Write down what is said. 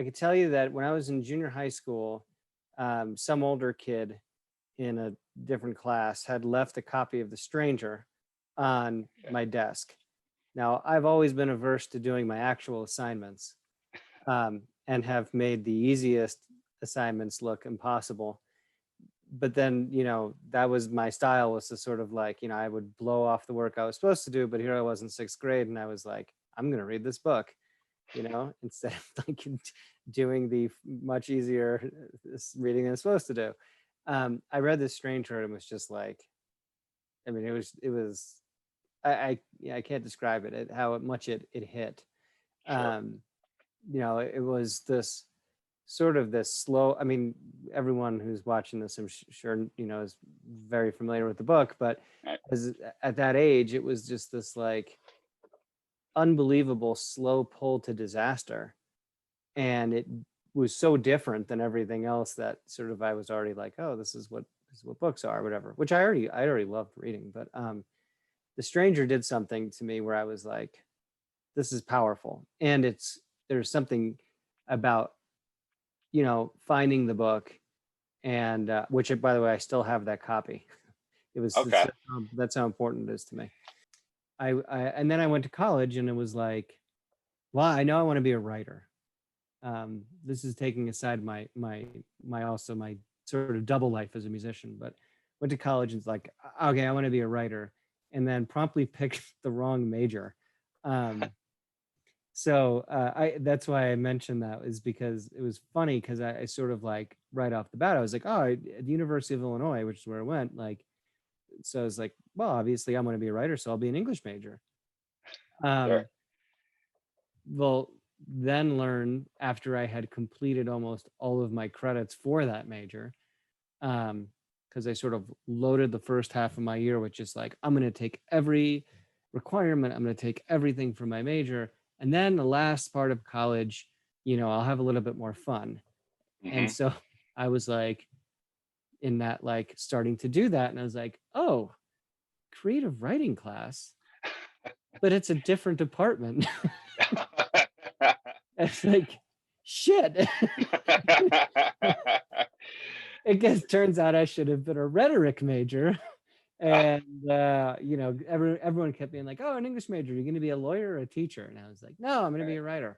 can tell you that when I was in junior high school, some older kid in a different class had left a copy of The Stranger on my desk. Now, I've always been averse to doing my actual assignments, and have made the easiest assignments look impossible. But then, that was my style, was to sort of like, I would blow off the work I was supposed to do, but here I was in sixth grade and I was like, I'm going to read this book, instead of like doing the much easier reading than I'm supposed to do. I read this Stranger and was just like, I mean, it was, I can't describe it, how much it hit. Sure. It was this sort of this slow, I mean, everyone who's watching this, I'm sure, is very familiar with the book, but Right. at that age, it was just this like unbelievable slow pull to disaster. And it was so different than everything else that sort of I was already like, oh, this is what books are, whatever, which I already loved reading. But The Stranger did something to me where I was like, this is powerful. And there's something about, finding the book, and which, by the way, I still have that copy. Okay. That's how important it is to me. And then I went to college and it was like, well, I know I want to be a writer. This is taking aside my also my sort of double life as a musician, but went to college and it's like, okay, I want to be a writer, and then promptly picked the wrong major. So that's why I mentioned that, is because it was funny, because I sort of like right off the bat, I was like, oh, at the University of Illinois, which is where I went, like, so I was like, well, obviously I'm going to be a writer, so I'll be an English major. Sure. Well, then learn, after I had completed almost all of my credits for that major, because I sort of loaded the first half of my year with just like, I'm going to take every requirement, I'm going to take everything from my major, and then the last part of college, I'll have a little bit more fun. And Hmm. so I was like, in that, like, starting to do that, and I was like, oh, creative writing class, but it's a different department. It's like, shit. It gets turns out I should have been a rhetoric major. And everyone kept being like, oh, an English major, you're going to be a lawyer or a teacher? And I was like, no, I'm going to be Right. a writer.